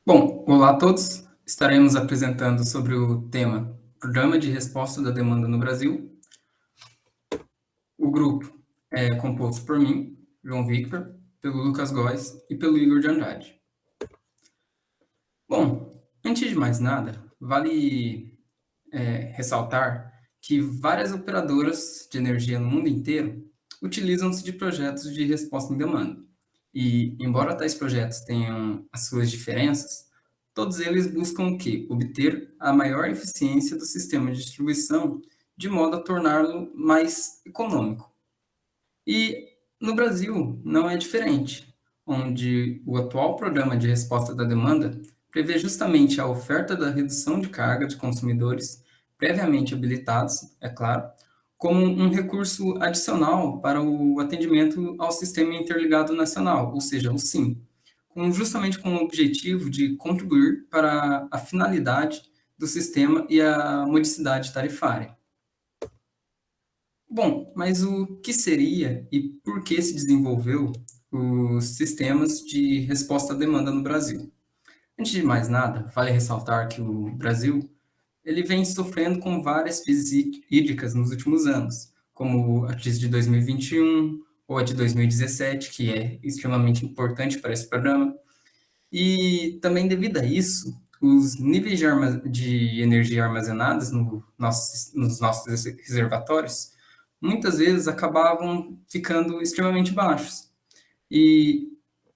Bom, olá a todos. Estaremos apresentando sobre o tema Programa de Resposta da Demanda no Brasil. O grupo é composto por mim, João Victor, pelo Lucas Góes e pelo Igor de Andrade. Bom, antes de mais nada, vale ressaltar que várias operadoras de energia no mundo inteiro utilizam-se de projetos de resposta em demanda. E, embora tais projetos tenham as suas diferenças, todos eles buscam o quê? Obter a maior eficiência do sistema de distribuição, de modo a torná-lo mais econômico. E no Brasil não é diferente, onde o atual programa de resposta da demanda prevê justamente a oferta da redução de carga de consumidores previamente habilitados, é claro, como um recurso adicional para o atendimento ao Sistema Interligado Nacional, ou seja, o SIM, justamente com o objetivo de contribuir para a finalidade do sistema e a modicidade tarifária. Bom, mas o que seria e por que se desenvolveu os sistemas de resposta à demanda no Brasil? Antes de mais nada, vale ressaltar que o Brasil ele vem sofrendo com várias crises hídricas nos últimos anos, como a crise de 2021 ou a de 2017, que é extremamente importante para esse programa. E também devido a isso, os níveis de energia armazenadas nos nossos reservatórios muitas vezes acabavam ficando extremamente baixos. E,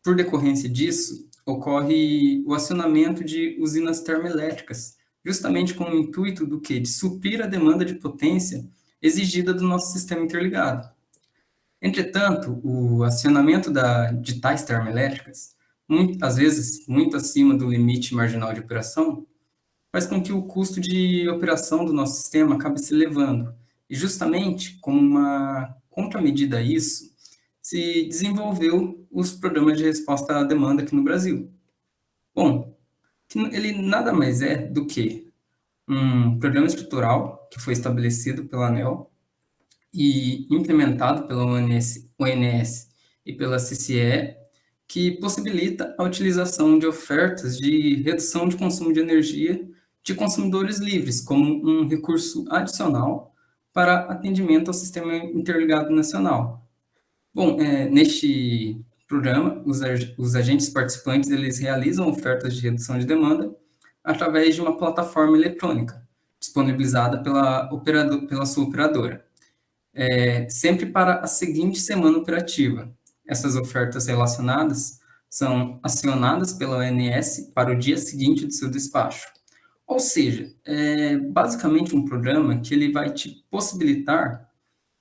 por decorrência disso, ocorre o acionamento de usinas termoelétricas, justamente com o intuito do quê? De suprir a demanda de potência exigida do nosso sistema interligado. Entretanto, o acionamento de tais termoelétricas, às vezes muito acima do limite marginal de operação, faz com que o custo de operação do nosso sistema acabe se elevando. E justamente como uma contramedida a isso, se desenvolveu os programas de resposta à demanda aqui no Brasil. Bom, ele nada mais é do que um programa estrutural que foi estabelecido pela ANEEL e implementado pela ONS e pela CCE, que possibilita a utilização de ofertas de redução de consumo de energia de consumidores livres como um recurso adicional para atendimento ao Sistema Interligado Nacional. Bom, neste programa, os agentes participantes eles realizam ofertas de redução de demanda através de uma plataforma eletrônica disponibilizada pela sua operadora, sempre para a seguinte semana operativa. Essas ofertas relacionadas são acionadas pela ONS para o dia seguinte do seu despacho. Ou seja, é basicamente um programa que ele vai te possibilitar,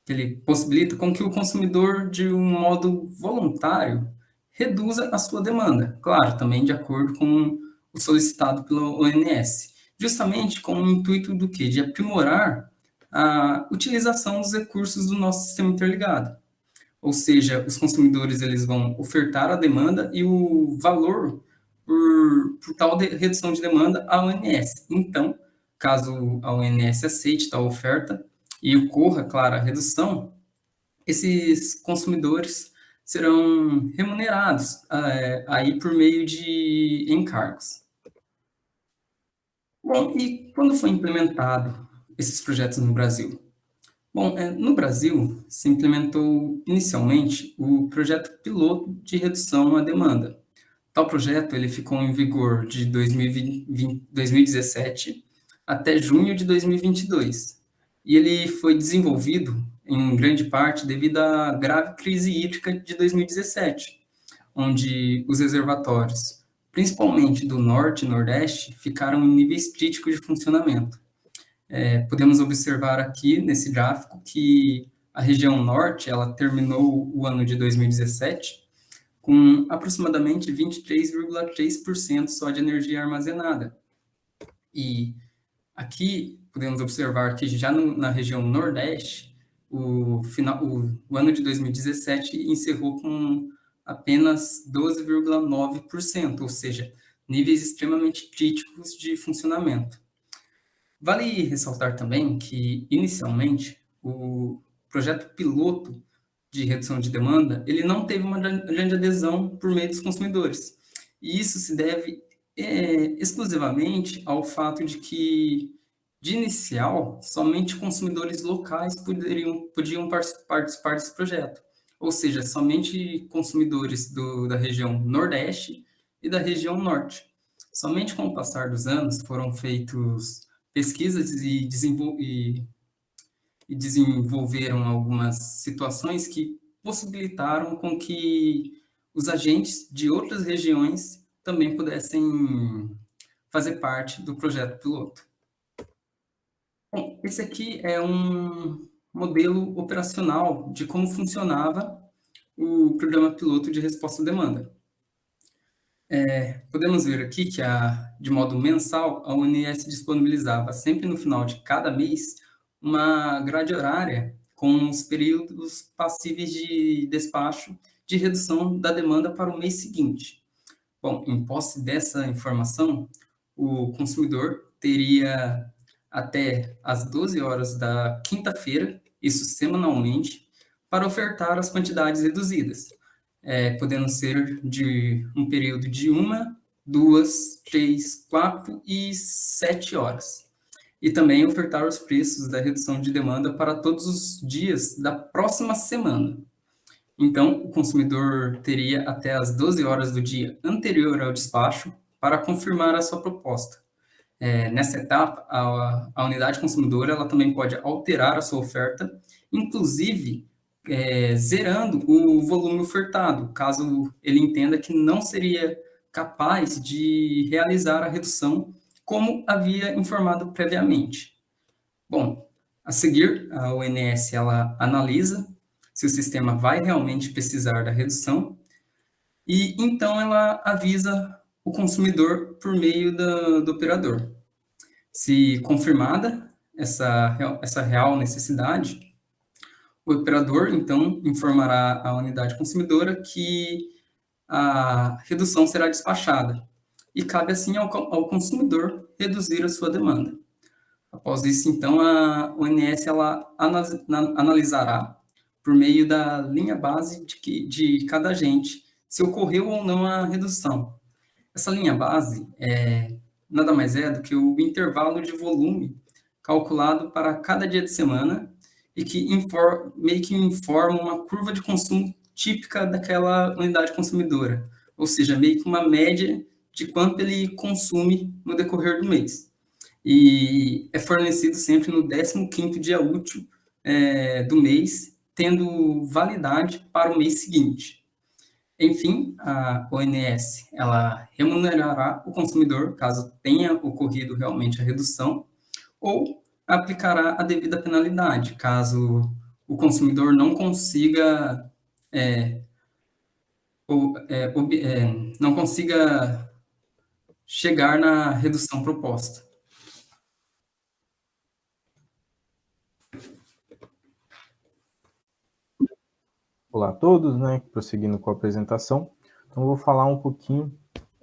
que ele possibilita com que o consumidor, de um modo voluntário, reduza a sua demanda. Claro, também de acordo com o solicitado pela ONS. Justamente com o intuito do quê? De aprimorar a utilização dos recursos do nosso sistema interligado. Ou seja, os consumidores eles vão ofertar a demanda e o valor por tal redução de demanda à ONS. Então, caso a ONS aceite tal oferta e ocorra, claro, a redução, esses consumidores serão remunerados aí por meio de encargos. Bom, e quando foi implementado esses projetos no Brasil? Bom, no Brasil, se implementou inicialmente o projeto piloto de redução à demanda. Tal projeto ele ficou em vigor de 2017 até junho de 2022. E ele foi desenvolvido, em grande parte, devido à grave crise hídrica de 2017, onde os reservatórios, principalmente do Norte e Nordeste, ficaram em níveis críticos de funcionamento. Podemos observar aqui nesse gráfico que a região Norte ela terminou o ano de 2017 com aproximadamente 23,3% só de energia armazenada. E aqui podemos observar que já na região Nordeste, o ano de 2017 encerrou com apenas 12,9%, ou seja, níveis extremamente críticos de funcionamento. Vale ressaltar também que, inicialmente, o projeto piloto de redução de demanda, ele não teve uma grande adesão por meio dos consumidores. E isso se deve exclusivamente ao fato de que, de inicial, somente consumidores locais podiam participar desse projeto. Ou seja, somente consumidores da região Nordeste e da região Norte. Somente com o passar dos anos foram feitas pesquisas e desenvolveram algumas situações que possibilitaram com que os agentes de outras regiões também pudessem fazer parte do projeto piloto. Bom, esse aqui é um modelo operacional de como funcionava o programa piloto de resposta à demanda. Podemos ver aqui que, de modo mensal, a UNS disponibilizava sempre no final de cada mês uma grade horária com os períodos passíveis de despacho de redução da demanda para o mês seguinte. Bom, em posse dessa informação, o consumidor teria até às 12 horas da quinta-feira, isso semanalmente, para ofertar as quantidades reduzidas, podendo ser de um período de 1, 2, 3, 4 e 7 horas. E também ofertar os preços da redução de demanda para todos os dias da próxima semana. Então, o consumidor teria até as 12 horas do dia anterior ao despacho para confirmar a sua proposta. Nessa etapa, a unidade consumidora ela também pode alterar a sua oferta, inclusive zerando o volume ofertado, caso ele entenda que não seria capaz de realizar a redução como havia informado previamente. Bom, a seguir, a ONS ela analisa se o sistema vai realmente precisar da redução e então ela avisa o consumidor por meio do operador. Se confirmada essa real necessidade, o operador, então, informará a unidade consumidora que a redução será despachada e cabe, assim, ao consumidor reduzir a sua demanda. Após isso, então, a ONS ela analisará, por meio da linha base de cada agente, se ocorreu ou não a redução. Essa linha base nada mais é do que o intervalo de volume calculado para cada dia de semana e que meio que informa uma curva de consumo típica daquela unidade consumidora, ou seja, meio que uma média de quanto ele consome no decorrer do mês. E é fornecido sempre no 15º dia útil do mês, tendo validade para o mês seguinte. Enfim, a ONS ela remunerará o consumidor caso tenha ocorrido realmente a redução ou aplicará a devida penalidade caso o consumidor não consiga não consiga chegar na redução proposta. Olá a todos, né? Prosseguindo com a apresentação. Então, eu vou falar um pouquinho,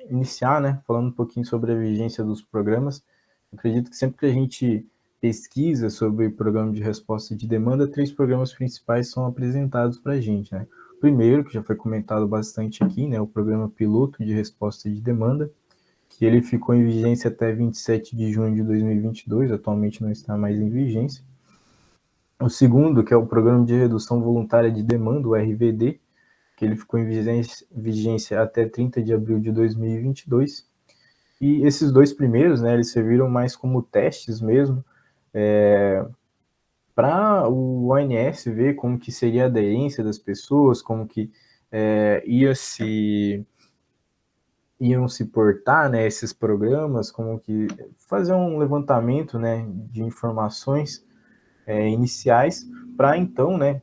iniciar, né? Falando um pouquinho sobre a vigência dos programas. Eu acredito que sempre que a gente pesquisa sobre programa de resposta de demanda, 3 programas principais são apresentados para a gente, né? O primeiro, que já foi comentado bastante aqui, né? O programa piloto de resposta de demanda, que ele ficou em vigência até 27 de junho de 2022, atualmente não está mais em vigência. O segundo, que é o Programa de Redução Voluntária de Demanda, o RVD, que ele ficou em vigência até 30 de abril de 2022. E esses 2 primeiros, né, eles serviram mais como testes mesmo, para o ONS ver como que seria a aderência das pessoas, como que iam se portar, né, esses programas, como que fazer um levantamento, né, de informações iniciais, para então, né,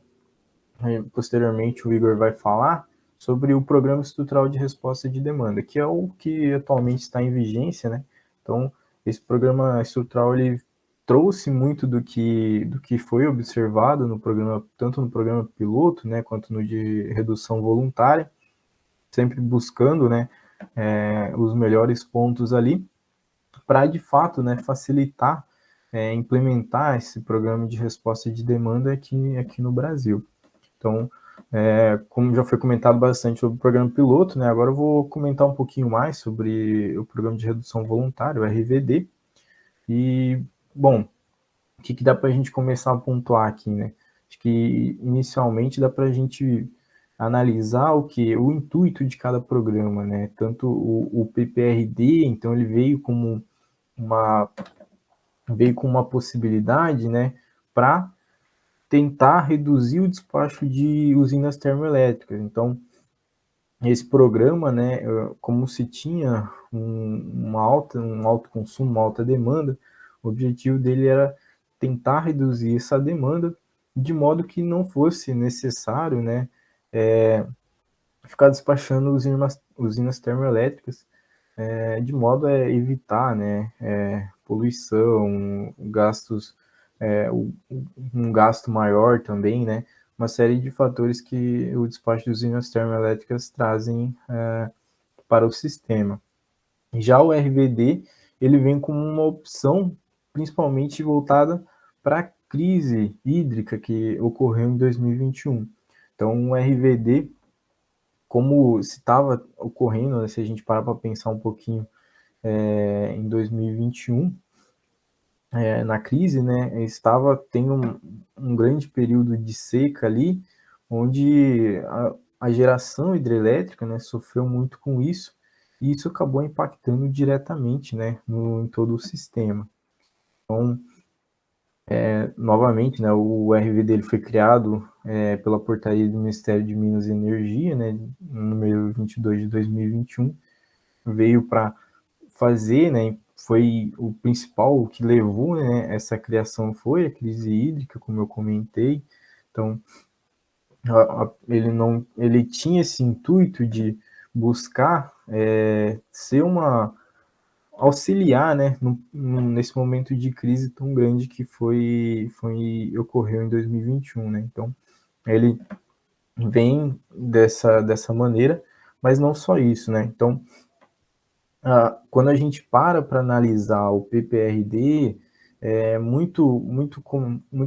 posteriormente o Igor vai falar sobre o Programa Estrutural de Resposta de Demanda, que é o que atualmente está em vigência, né? Então, esse programa estrutural, ele trouxe muito do que foi observado no programa, tanto no programa piloto, né, quanto no de redução voluntária, sempre buscando, né, os melhores pontos ali, para de fato, né, facilitar implementar esse programa de resposta de demanda aqui no Brasil. Então, Como já foi comentado bastante sobre o programa piloto, né, agora eu vou comentar um pouquinho mais sobre o programa de redução voluntária, o RVD. E, bom, o que dá para a gente começar a pontuar aqui, né? Acho que inicialmente dá para a gente analisar o intuito de cada programa, né? Tanto o PPRD, então ele uma, veio com uma possibilidade, né, para tentar reduzir o despacho de usinas termoelétricas. Então, esse programa, né, como se tinha um alto consumo, uma alta demanda, o objetivo dele era tentar reduzir essa demanda de modo que não fosse necessário, né, ficar despachando usinas termoelétricas, de modo a evitar, né, poluição, gastos, um gasto maior também, né, uma série de fatores que o despacho de usinas termoelétricas trazem para o sistema. Já o RVD, ele vem como uma opção principalmente voltada para a crise hídrica que ocorreu em 2021. Então, o RVD, como se estava ocorrendo, né, se a gente parar para pensar um pouquinho em 2021, na crise, né, estava tendo um grande período de seca ali, onde a geração hidrelétrica, né, sofreu muito com isso, e isso acabou impactando diretamente, né, em todo o sistema. Então, novamente, né, o RV dele foi criado pela portaria do Ministério de Minas e Energia, né, número 22 de 2021, veio para fazer, né, foi o principal, o que levou, né, essa criação foi a crise hídrica, como eu comentei. Então, ele tinha esse intuito de buscar ser auxiliar, né, nesse momento de crise tão grande que ocorreu em 2021, né? Então, ele vem dessa maneira, mas não só isso, né? Então, quando a gente para analisar o PPRD, é muito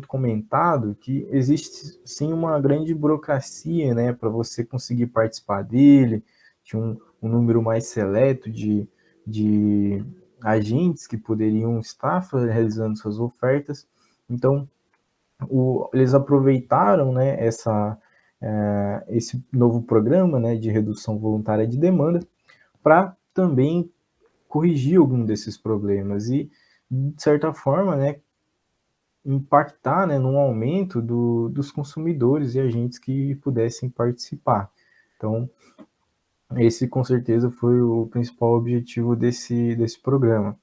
comentado que existe sim uma grande burocracia, né, para você conseguir participar dele, tinha um número mais seleto de agentes que poderiam estar realizando suas ofertas. Então, eles aproveitaram, né, esse novo programa, né, de redução voluntária de demanda para também corrigir algum desses problemas e, de certa forma, né, impactar, né, num aumento dos consumidores e agentes que pudessem participar. Então, esse com certeza foi o principal objetivo desse programa.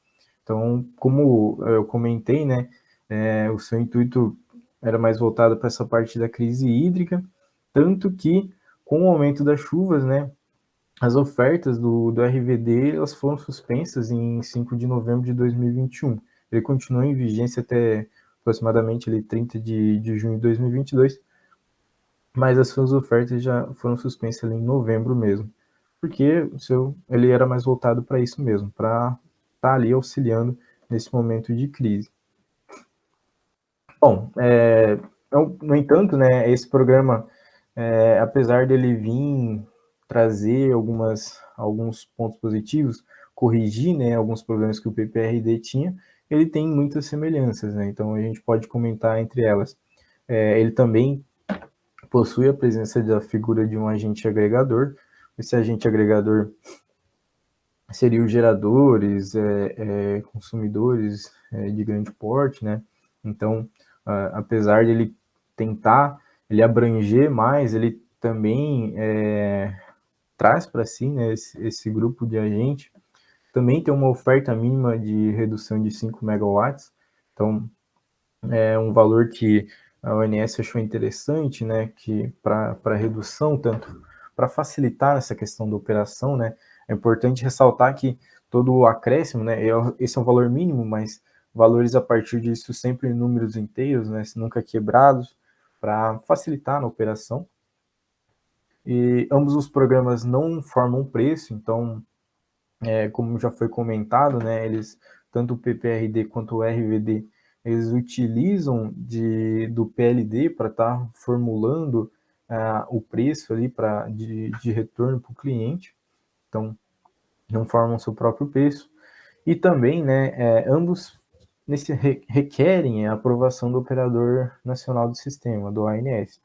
Então, como eu comentei, né, o seu intuito era mais voltado para essa parte da crise hídrica, tanto que com o aumento das chuvas, né, as ofertas do RVD elas foram suspensas em 5 de novembro de 2021. Ele continuou em vigência até aproximadamente ali, 30 de junho de 2022, mas as suas ofertas já foram suspensas ali em novembro mesmo, porque ele era mais voltado para isso mesmo, para estar ali auxiliando nesse momento de crise. Bom, no entanto, né, esse programa, apesar dele vir trazer alguns pontos positivos, corrigir, né, alguns problemas que o PPRD tinha, ele tem muitas semelhanças, né, então a gente pode comentar entre elas. Ele também possui a presença da figura de um agente agregador. Esse agente agregador seria os geradores, consumidores de grande porte, né? Então, apesar de ele abranger mais, ele também traz para si, né, esse grupo de agente. Também tem uma oferta mínima de redução de 5 megawatts, então é um valor que a ONS achou interessante, né, que para redução, tanto para facilitar essa questão da operação, né, é importante ressaltar que todo o acréscimo, né, esse é um valor mínimo, mas valores a partir disso sempre em números inteiros, né, nunca quebrados, para facilitar na operação. E ambos os programas não formam preço, então, como já foi comentado, né, tanto o PPRD quanto o RVD, eles utilizam do PLD para estar formulando o preço ali de retorno para o cliente, então não formam seu próprio preço, e também, né, ambos requerem a aprovação do Operador Nacional do Sistema, do ONS,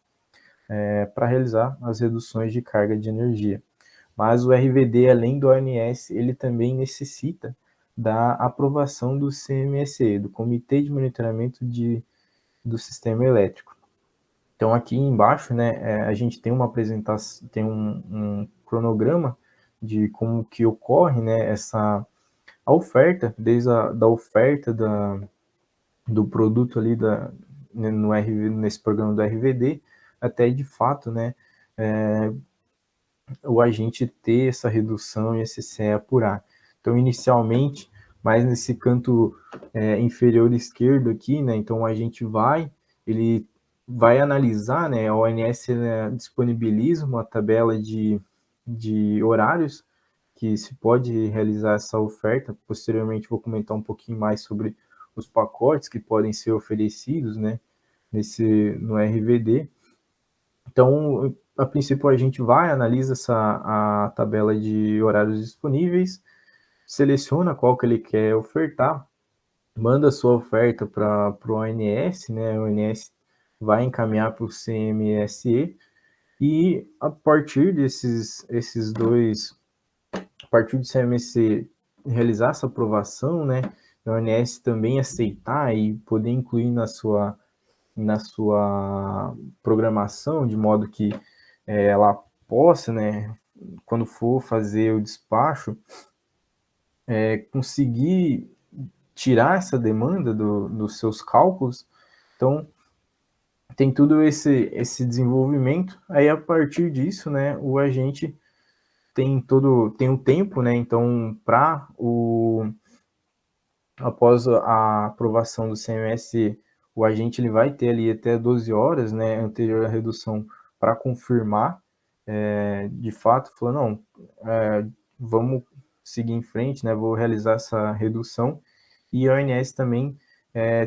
para realizar as reduções de carga de energia. Mas o RVD, além do ONS, ele também necessita da aprovação do CMSE, do Comitê de Monitoramento do Sistema Elétrico. Então, aqui embaixo, né, a gente tem uma apresentação, tem um cronograma de como que ocorre, né, a oferta, desde da oferta do produto ali nesse programa do RVD, até de fato, né, o agente ter essa redução e esse CE apurar. Então, inicialmente, mais nesse canto inferior esquerdo aqui, né, então o agente ele vai analisar, né, a ONS disponibiliza uma tabela de horários que se pode realizar essa oferta. Posteriormente, vou comentar um pouquinho mais sobre os pacotes que podem ser oferecidos, né, no RVD. Então, a princípio, a gente analisa a tabela de horários disponíveis, seleciona qual que ele quer ofertar, manda a sua oferta para o ONS, né? O ONS vai encaminhar para o CMSE, e a partir desses dois, a partir do CMSE realizar essa aprovação, né? O ONS também aceitar e poder incluir na sua programação, de modo que ela possa, né, quando for fazer o despacho, conseguir tirar essa demanda dos seus cálculos. Então, tem todo esse desenvolvimento. Aí, a partir disso, né, o agente tem um tempo, né, então, após a aprovação do CMS, o agente ele vai ter ali até 12 horas, né, anterior à redução, para confirmar, de fato, falando, não, vamos seguir em frente, né, vou realizar essa redução. E a ONS também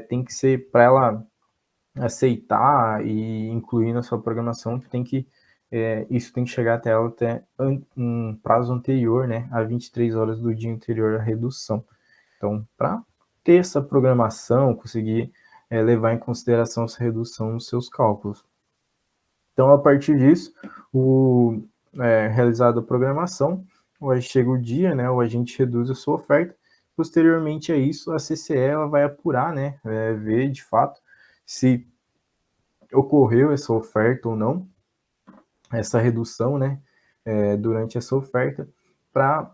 tem que ser, para ela aceitar e incluir na sua programação, isso tem que chegar até ela até um prazo anterior, né, a 23 horas do dia anterior à redução. Então, para ter essa programação, conseguir levar em consideração essa redução nos seus cálculos. Então, a partir disso, realizada a programação, chega o dia, né, o agente reduz a sua oferta. Posteriormente a isso, a CCE ela vai apurar, né, ver de fato se ocorreu essa oferta ou não, essa redução, né, durante essa oferta, para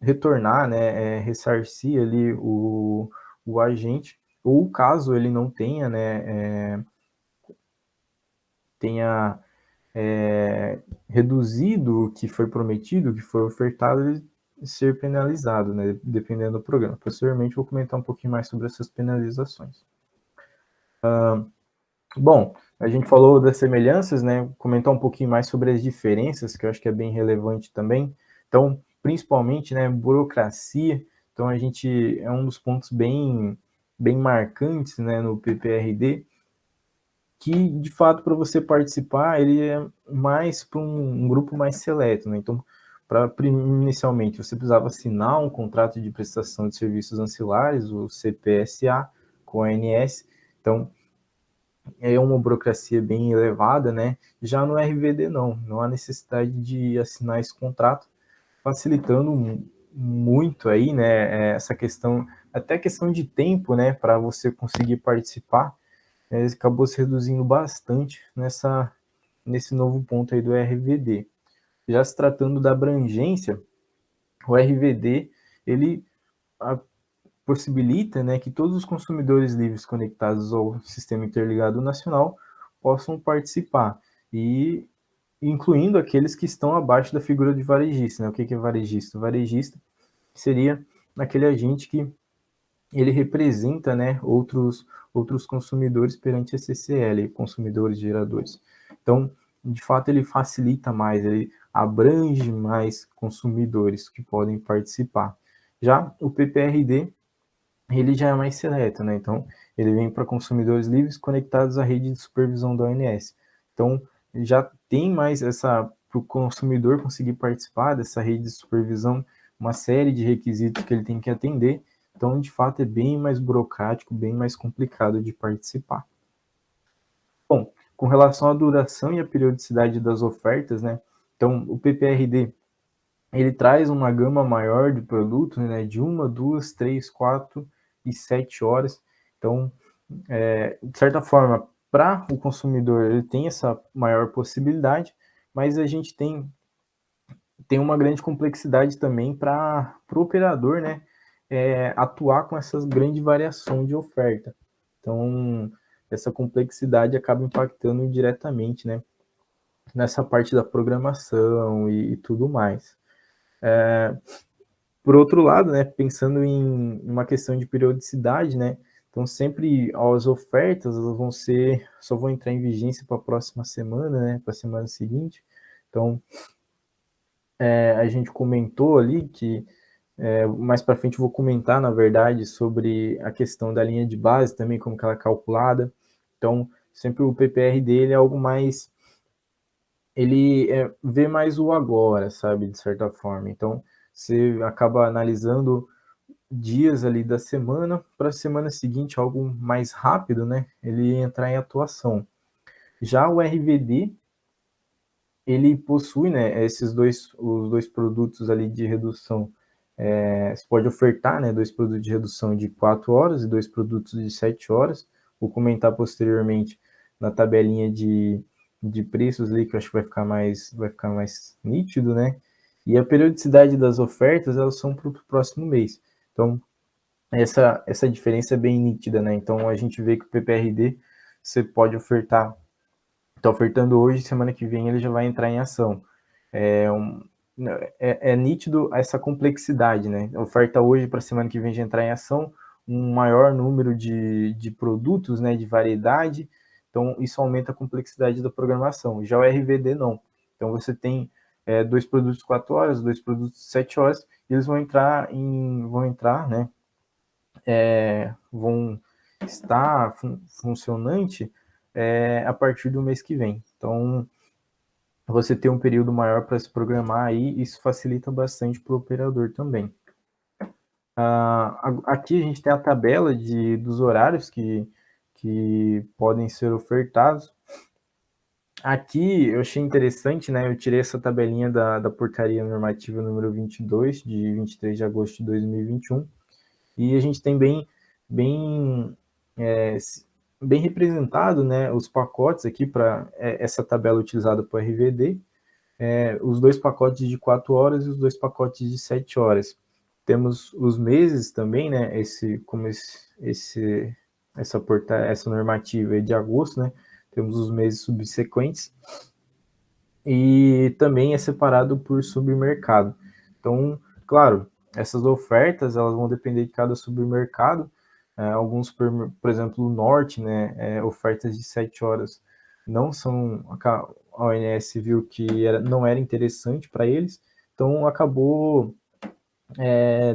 retornar, né, ressarcir ali o agente, ou caso ele não tenha, né, reduzido o que foi prometido, o que foi ofertado, ele ser penalizado, né, dependendo do programa. Posteriormente, vou comentar um pouquinho mais sobre essas penalizações. Bom, a gente falou das semelhanças, né, comentar um pouquinho mais sobre as diferenças, que eu acho que é bem relevante também. Então, principalmente, né, burocracia. Então, é um dos pontos bem marcantes, né, no PPRD, que, de fato, para você participar, ele é mais para um grupo mais seleto, né? Então, inicialmente, você precisava assinar um contrato de prestação de serviços ancilares, o CPSA, com a ANS. Então, é uma burocracia bem elevada, né? Já no RVD, não há necessidade de assinar esse contrato, facilitando muito aí, né, essa questão, até questão de tempo, né, para você conseguir participar, acabou se reduzindo bastante nesse novo ponto aí do RVD. Já se tratando da abrangência, o RVD, ele possibilita, né, que todos os consumidores livres conectados ao Sistema Interligado Nacional possam participar, e incluindo aqueles que estão abaixo da figura de varejista, né? O que é varejista? O varejista seria aquele agente que ele representa, né, outros consumidores perante a CCL, consumidores geradores. Então, de fato, ele facilita mais, ele abrange mais consumidores que podem participar. Já o PPRD, ele já é mais seleto, né? Então, ele vem para consumidores livres conectados à rede de supervisão da ONS. Então, já tem mais essa, para o consumidor conseguir participar dessa rede de supervisão, uma série de requisitos que ele tem que atender. Então, de fato, é bem mais burocrático, bem mais complicado de participar. Bom, com relação à duração e à periodicidade das ofertas, né? Então, o PPRD, ele traz uma gama maior de produtos, né? De 1, 2, 3, 4 e 7 horas. Então, de certa forma, para o consumidor, ele tem essa maior possibilidade, mas a gente tem uma grande complexidade também para o operador, né? Atuar com essas grandes variações de oferta. Então, essa complexidade acaba impactando diretamente, né? Nessa parte da programação e tudo mais. Por outro lado, né, pensando em uma questão de periodicidade, né, então sempre as ofertas elas só vão entrar em vigência para a próxima semana, né, para a semana seguinte. Então, a gente comentou ali que mais para frente eu vou comentar, na verdade, sobre a questão da linha de base também, como que ela é calculada. Então, sempre o PPR dele é algo mais ele vê mais o agora, sabe, de certa forma. Então, você acaba analisando dias ali da semana para a semana seguinte, algo mais rápido, né? Ele entrar em atuação. Já o RVD, ele possui, né, os dois produtos ali de redução. Você pode ofertar, né, dois produtos de redução de 4 horas e dois produtos de 7 horas. Vou comentar posteriormente na tabelinha de preços ali, que eu acho que vai ficar mais nítido, né? E a periodicidade das ofertas, elas são para o próximo mês. Então, essa diferença é bem nítida, né? Então, a gente vê que o PPRD, você pode ofertar, está ofertando hoje, semana que vem ele já vai entrar em ação. É nítido essa complexidade, né? Oferta hoje para semana que vem já entrar em ação, um maior número de produtos, né, de variedade, então isso aumenta a complexidade da programação. Já o RVD não. Então você tem dois produtos 4 horas, dois produtos 7 horas, e eles vão entrar, né, vão estar funcionante a partir do mês que vem. Então, você ter um período maior para se programar aí, isso facilita bastante para o operador também. Aqui a gente tem a tabela dos horários que podem ser ofertados. Aqui eu achei interessante, né? Eu tirei essa tabelinha da portaria normativa número 22, de 23 de agosto de 2021, e a gente tem bem, é, bem representado, né, os pacotes aqui para essa tabela utilizada para o RVD, os dois pacotes de 4 horas e os dois pacotes de 7 horas. Temos os meses também, né, essa normativa é de agosto, né, temos os meses subsequentes, e também é separado por submercado. Então, claro, essas ofertas elas vão depender de cada submercado. Alguns, por exemplo, o norte, né, ofertas de 7 horas não são. A ONS viu que não era interessante para eles, então acabou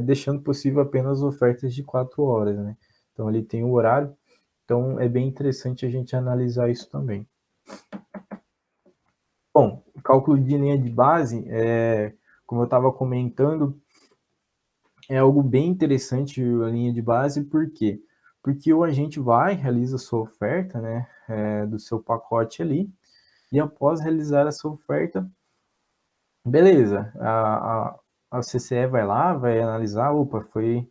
deixando possível apenas ofertas de 4 horas. Né? Então, ele tem o horário, então é bem interessante a gente analisar isso também. Bom, cálculo de linha de base, como eu estava comentando, é algo bem interessante a linha de base, por quê? Porque o agente realiza a sua oferta, né, do seu pacote ali, e após realizar essa oferta, beleza, a CCE vai lá, vai analisar, opa, foi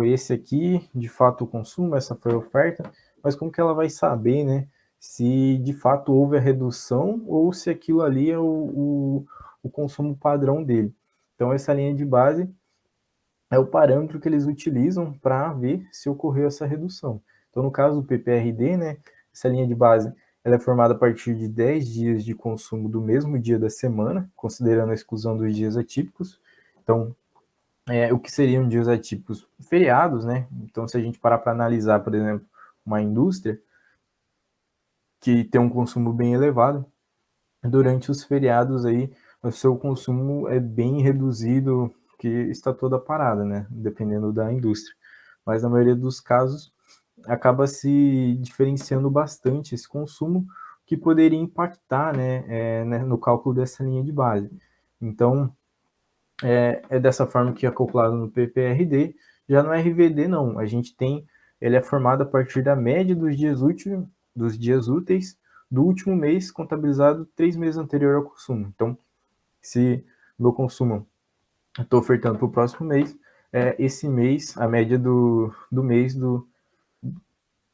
esse aqui, de fato o consumo, essa foi a oferta, mas como que ela vai saber, né, se de fato houve a redução ou se aquilo ali é o consumo padrão dele. Então essa linha de base é o parâmetro que eles utilizam para ver se ocorreu essa redução. Então no caso do PPRD, né, essa linha de base ela é formada a partir de 10 dias de consumo do mesmo dia da semana, considerando a exclusão dos dias atípicos. Então, o que seriam dias atípicos? Feriados, né? Então, se a gente parar para analisar, por exemplo, uma indústria que tem um consumo bem elevado, durante os feriados aí, o seu consumo é bem reduzido, que está toda parada, né? Dependendo da indústria. Mas na maioria dos casos, acaba se diferenciando bastante esse consumo, que poderia impactar, no cálculo dessa linha de base. Então, é dessa forma que é calculado no PPRD. Já no RVD, não. A gente tem, ele é formado a partir da média dos dias úteis do último mês, contabilizado 3 meses anterior ao consumo. Então, se meu consumo estou ofertando para o próximo mês, esse mês, a média do mês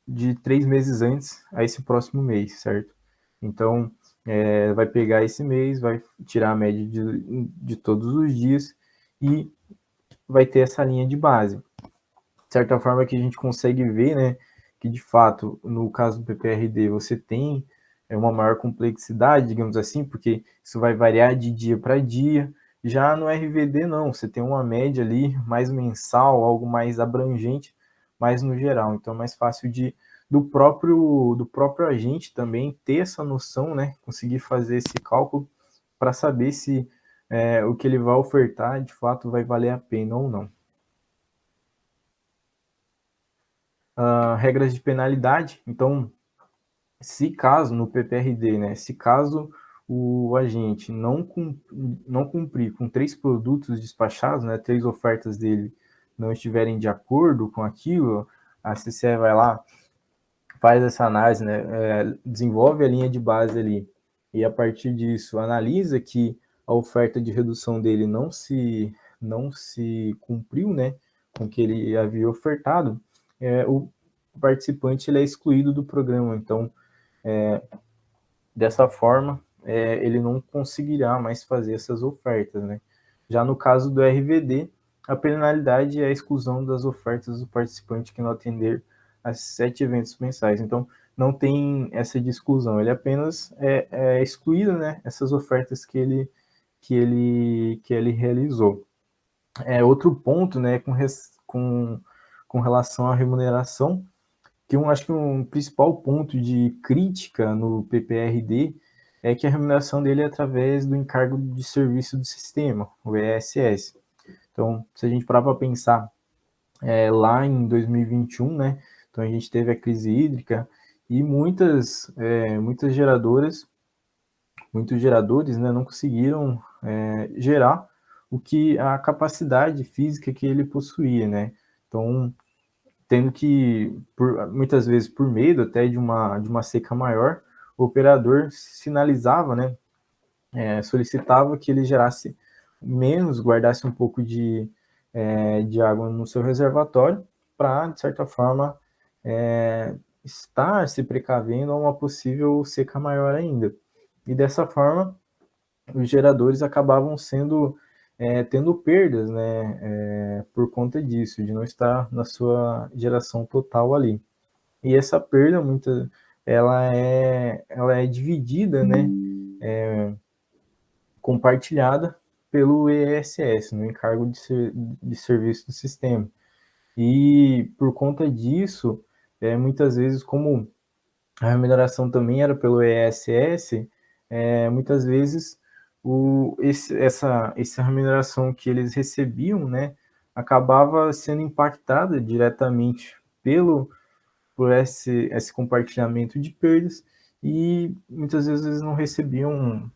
de 3 meses antes a esse próximo mês, certo? Então, vai pegar esse mês, vai tirar a média de todos os dias e vai ter essa linha de base. De certa forma que a gente consegue ver, né, que de fato, no caso do PPRD, você tem uma maior complexidade, digamos assim, porque isso vai variar de dia para dia. Já no RVD, não, você tem uma média ali mais mensal, algo mais abrangente, mais no geral. Então é mais fácil do próprio agente também ter essa noção, né, conseguir fazer esse cálculo para saber se o que ele vai ofertar de fato vai valer a pena ou não. Regras de penalidade. Então, se caso no PPRD, né, se caso o agente não cumprir com 3 produtos despachados, né, 3 ofertas dele não estiverem de acordo com aquilo, a CCE vai lá, faz essa análise, né, desenvolve a linha de base ali, e a partir disso analisa que a oferta de redução dele não se cumpriu, né, com o que ele havia ofertado, o participante ele é excluído do programa. Então, dessa forma, ele não conseguirá mais fazer essas ofertas, né? Já no caso do RVD, a penalidade é a exclusão das ofertas do participante que não atender a 7 eventos mensais. Então, não tem essa de exclusão, ele apenas é excluído, né, essas ofertas que ele realizou. Outro ponto, né, com relação à remuneração, que eu acho que um principal ponto de crítica no PPRD é que a remuneração dele é através do encargo de serviço do sistema, o ESS. Então, se a gente parar para pensar, lá em 2021, né, então a gente teve a crise hídrica e muitas geradoras, muitos geradores, né, não conseguiram gerar a capacidade física que ele possuía, né. Então, tendo que, muitas vezes por medo até de uma seca maior, o operador sinalizava, né, solicitava que ele gerasse menos, guardasse um pouco de água no seu reservatório, para, de certa forma, estar se precavendo a uma possível seca maior ainda. E dessa forma, os geradores acabavam tendo perdas, né, por conta disso, de não estar na sua geração total ali. E essa perda, ela é dividida, né, compartilhada pelo ESS, no encargo de serviço do sistema. E por conta disso, muitas vezes, como a remuneração também era pelo ESS, muitas vezes essa remuneração que eles recebiam, né, acabava sendo impactada diretamente por esse compartilhamento de perdas, e muitas vezes eles não recebiam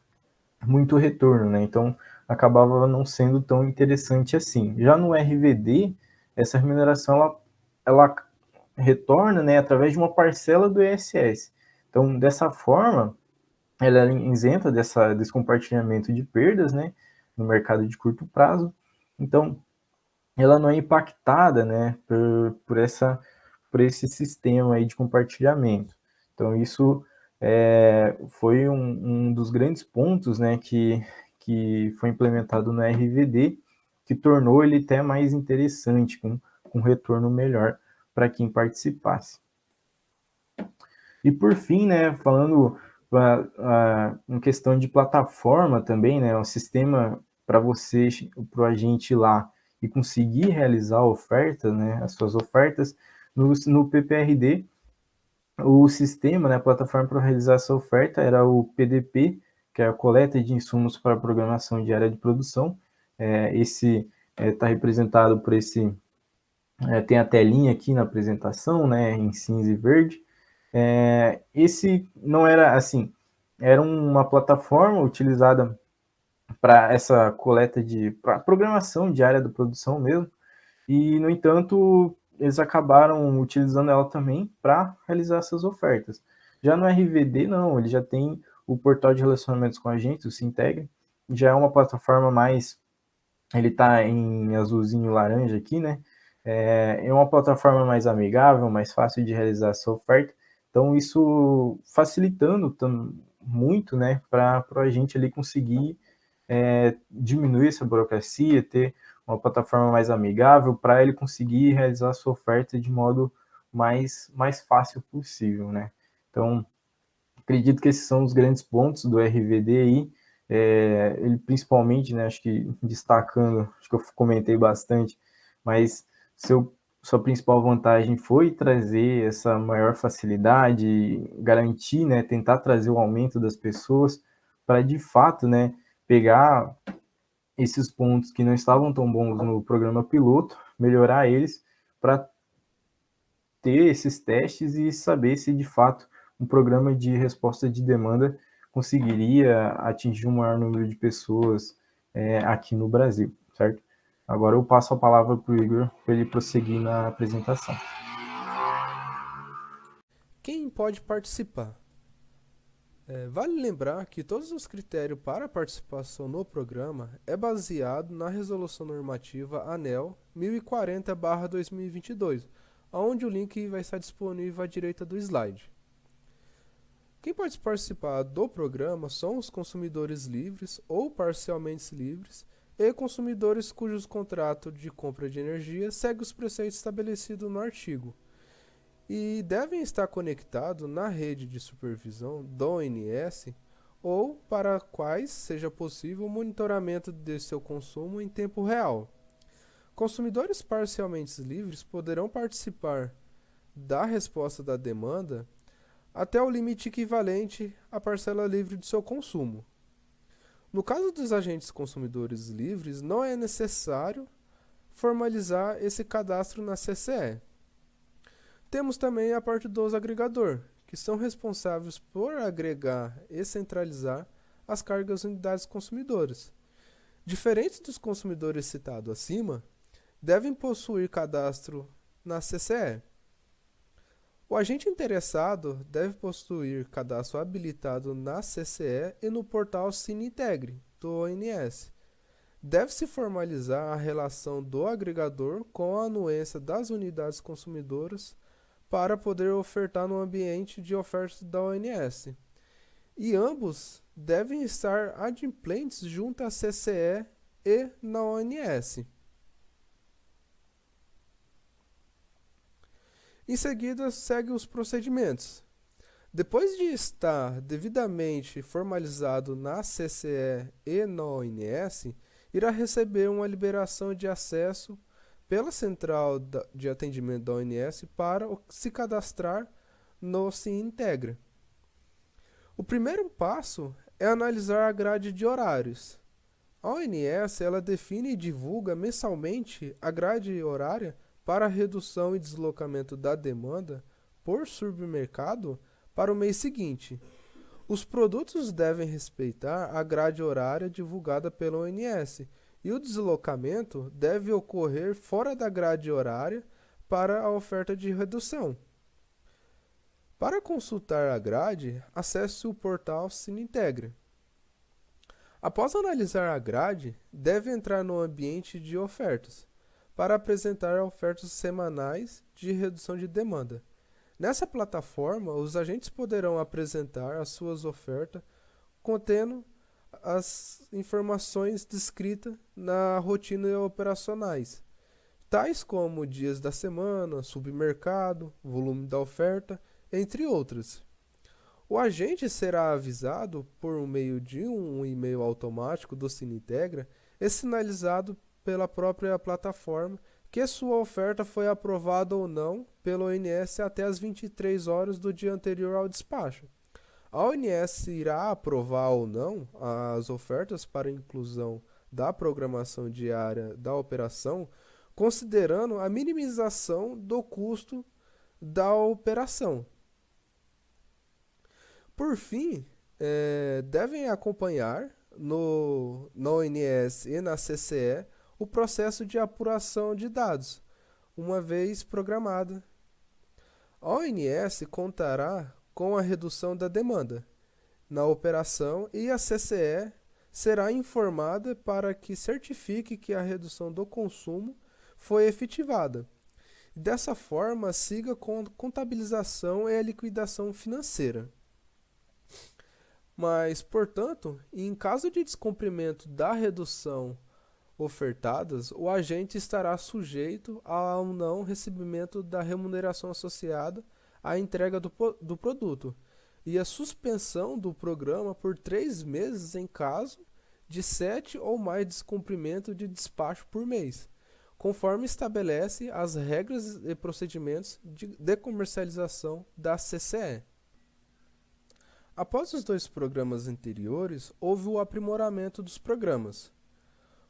muito retorno, né? Então acabava não sendo tão interessante assim. Já no RVD, essa remuneração ela retorna, né, através de uma parcela do ISS. Então, dessa forma, ela é isenta desse compartilhamento de perdas, né, no mercado de curto prazo. Então, ela não é impactada, né, por esse sistema aí de compartilhamento. Então, isso foi um dos grandes pontos, né, que foi implementado no RVD, que tornou ele até mais interessante, com retorno melhor para quem participasse. E por fim, né, falando em questão de plataforma também, né, um sistema para você, para o agente ir lá e conseguir realizar a oferta, né, as suas ofertas, no PPRD, o sistema, né, a plataforma para realizar essa oferta era o PDP, que é a coleta de insumos para a programação de área de produção. Esse está representado tem a telinha aqui na apresentação, né, em cinza e verde. Esse não era assim, era uma plataforma utilizada para essa coleta para programação diária da produção mesmo, e no entanto eles acabaram utilizando ela também para realizar essas ofertas. Já no RVD não, ele já tem o portal de relacionamentos com agentes, o Sintegre, já é uma plataforma mais, ele está em azulzinho laranja aqui, né? É uma plataforma mais amigável, mais fácil de realizar essa oferta. Então, isso facilitando muito, né, para a gente ali conseguir diminuir essa burocracia, ter uma plataforma mais amigável para ele conseguir realizar a sua oferta de modo mais fácil possível, né? Então, acredito que esses são os grandes pontos do RVD aí. Ele principalmente, né, acho que destacando, acho que eu comentei bastante, mas sua principal vantagem foi trazer essa maior facilidade, garantir, né, tentar trazer o aumento das pessoas para de fato, né, pegar esses pontos que não estavam tão bons no programa piloto, melhorar eles para ter esses testes e saber se de fato um programa de resposta de demanda conseguiria atingir um maior número de pessoas aqui no Brasil, certo? Agora eu passo a palavra para o Igor para ele prosseguir na apresentação. Quem pode participar? Vale lembrar que todos os critérios para a participação no programa é baseado na Resolução Normativa ANEEL 1040/2022, onde o link vai estar disponível à direita do slide. Quem pode participar do programa são os consumidores livres ou parcialmente livres e consumidores cujos contratos de compra de energia seguem os preceitos estabelecidos no artigo e devem estar conectados na rede de supervisão do ONS ou para quais seja possível o monitoramento de seu consumo em tempo real. Consumidores parcialmente livres poderão participar da resposta da demanda até o limite equivalente à parcela livre de seu consumo. No caso dos agentes consumidores livres, não é necessário formalizar esse cadastro na CCE. Temos também a parte dos agregadores, que são responsáveis por agregar e centralizar as cargas unidades consumidoras. Diferentes dos consumidores citados acima, devem possuir cadastro na CCE. O agente interessado deve possuir cadastro habilitado na CCE e no portal Sinintegre, do ONS. Deve-se formalizar a relação do agregador com a anuência das unidades consumidoras para poder ofertar no ambiente de oferta da ONS. E ambos devem estar adimplentes junto à CCE e na ONS. Em seguida, segue os procedimentos. Depois de estar devidamente formalizado na CCE e na ONS, irá receber uma liberação de acesso pela central de atendimento da ONS para se cadastrar no Sinintegra. O primeiro passo é analisar a grade de horários. A ONS ela define e divulga mensalmente a grade horária para a redução e deslocamento da demanda por supermercado para o mês seguinte. Os produtos devem respeitar a grade horária divulgada pela ONS e o deslocamento deve ocorrer fora da grade horária para a oferta de redução. Para consultar a grade, acesse o portal Sinintegra. Após analisar a grade, deve entrar no ambiente de ofertas para apresentar ofertas semanais de redução de demanda. Nessa plataforma, os agentes poderão apresentar as suas ofertas contendo as informações descritas na rotina operacionais, tais como dias da semana, submercado, volume da oferta, entre outras. O agente será avisado por meio de um e-mail automático do Sinintegra e sinalizado pela própria plataforma que sua oferta foi aprovada ou não pelo ONS até as 23 horas do dia anterior ao despacho. A ONS irá aprovar ou não as ofertas para inclusão da programação diária da operação, considerando a minimização do custo da operação. Por fim, devem acompanhar na ONS e na CCE o processo de apuração de dados, uma vez programada. A ONS contará com a redução da demanda na operação e a CCE será informada para que certifique que a redução do consumo foi efetivada. Dessa forma, siga com contabilização e a liquidação financeira. Mas, portanto, em caso de descumprimento da redução ofertadas, o agente estará sujeito ao não recebimento da remuneração associada à entrega do produto e a suspensão do programa por 3 meses em caso de 7 ou mais descumprimento de despacho por mês, conforme estabelece as regras e procedimentos de comercialização da CCE. Após os 2 programas anteriores, houve o aprimoramento dos programas.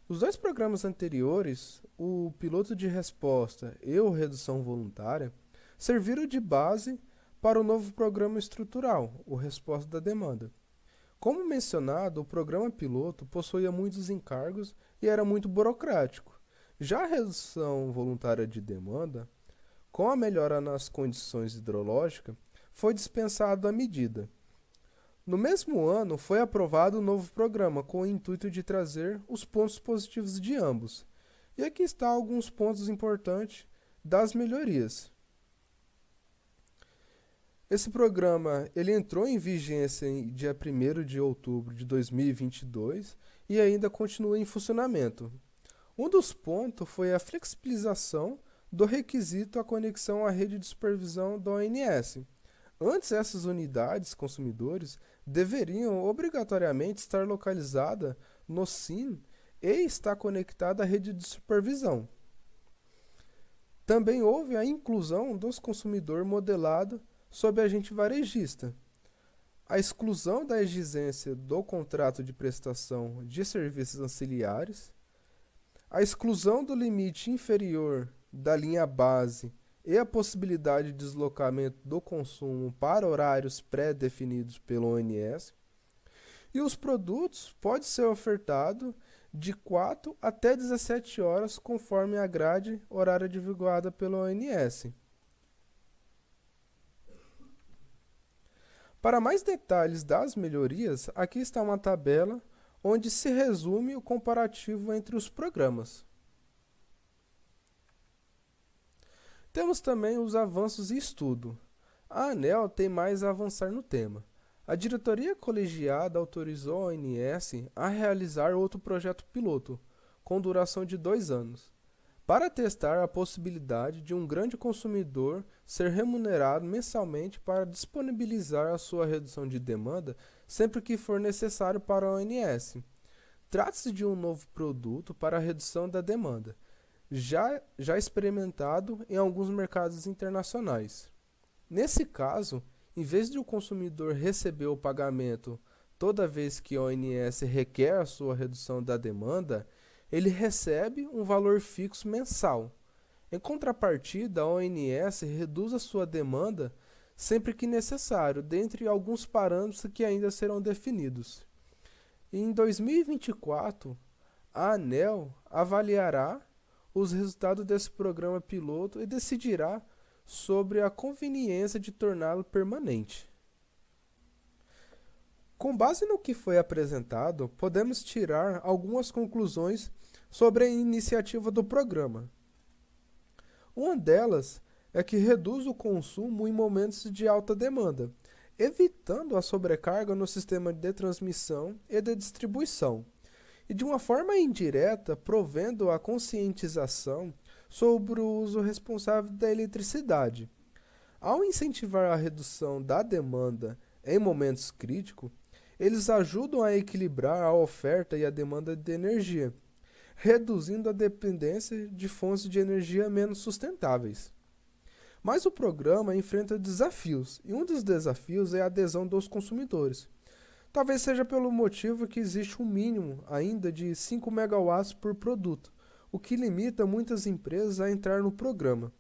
Os 2 programas anteriores, o piloto de resposta e o redução voluntária, serviram de base para o novo programa estrutural, o resposta da demanda. Como mencionado, o programa piloto possuía muitos encargos e era muito burocrático. Já a redução voluntária de demanda, com a melhora nas condições hidrológicas, foi dispensado à medida. No mesmo ano, foi aprovado um novo programa com o intuito de trazer os pontos positivos de ambos. E aqui estão alguns pontos importantes das melhorias. Esse programa ele entrou em vigência em dia 1º de outubro de 2022 e ainda continua em funcionamento. Um dos pontos foi a flexibilização do requisito à conexão à rede de supervisão da ONS. Antes, essas unidades consumidores deveriam obrigatoriamente estar localizadas no SIM e estar conectada à rede de supervisão. Também houve a inclusão dos consumidores modelado sob agente varejista, a exclusão da exigência do contrato de prestação de serviços auxiliares, a exclusão do limite inferior da linha base e a possibilidade de deslocamento do consumo para horários pré-definidos pelo ONS. E os produtos podem ser ofertados de 4 até 17 horas, conforme a grade horária divulgada pelo ONS. Para mais detalhes das melhorias, aqui está uma tabela onde se resume o comparativo entre os programas. Temos também os avanços e estudo. A ANEEL tem mais a avançar no tema. A diretoria colegiada autorizou a ONS a realizar outro projeto piloto, com duração de 2 anos, para testar a possibilidade de um grande consumidor ser remunerado mensalmente para disponibilizar a sua redução de demanda sempre que for necessário para a ONS. Trata-se de um novo produto para a redução da demanda, já experimentado em alguns mercados internacionais. Nesse caso, em vez de o consumidor receber o pagamento toda vez que a ONS requer a sua redução da demanda, ele recebe um valor fixo mensal. Em contrapartida, a ONS reduz a sua demanda sempre que necessário, dentre alguns parâmetros que ainda serão definidos. Em 2024, a ANEEL avaliará os resultados desse programa piloto e decidirá sobre a conveniência de torná-lo permanente. Com base no que foi apresentado, podemos tirar algumas conclusões sobre a iniciativa do programa. Uma delas é que reduz o consumo em momentos de alta demanda, evitando a sobrecarga no sistema de transmissão e de distribuição, e de uma forma indireta provendo a conscientização sobre o uso responsável da eletricidade. Ao incentivar a redução da demanda em momentos críticos, eles ajudam a equilibrar a oferta e a demanda de energia, reduzindo a dependência de fontes de energia menos sustentáveis. Mas o programa enfrenta desafios, e um dos desafios é a adesão dos consumidores. Talvez seja pelo motivo que existe um mínimo ainda de 5 megawatts por produto, o que limita muitas empresas a entrar no programa.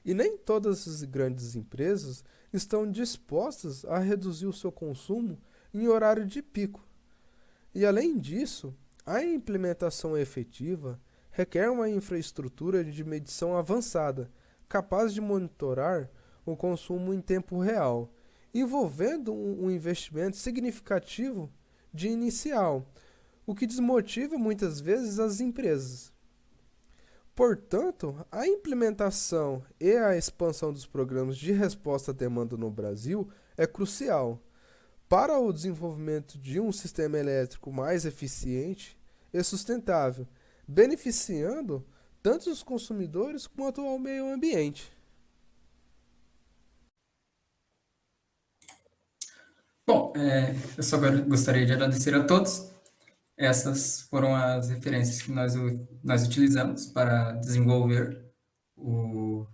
E nem todas as grandes empresas estão dispostas a reduzir o seu consumo em horário de pico. E além disso, a implementação efetiva requer uma infraestrutura de medição avançada, capaz de monitorar o consumo em tempo real, envolvendo um investimento significativo de inicial, o que desmotiva muitas vezes as empresas. Portanto, a implementação e a expansão dos programas de resposta à demanda no Brasil é crucial para o desenvolvimento de um sistema elétrico mais eficiente e sustentável, beneficiando tanto os consumidores quanto ao meio ambiente. Bom, eu só gostaria de agradecer a todos. Essas foram as referências que nós utilizamos para desenvolver o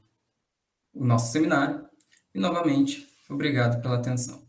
nosso seminário. E, novamente, obrigado pela atenção.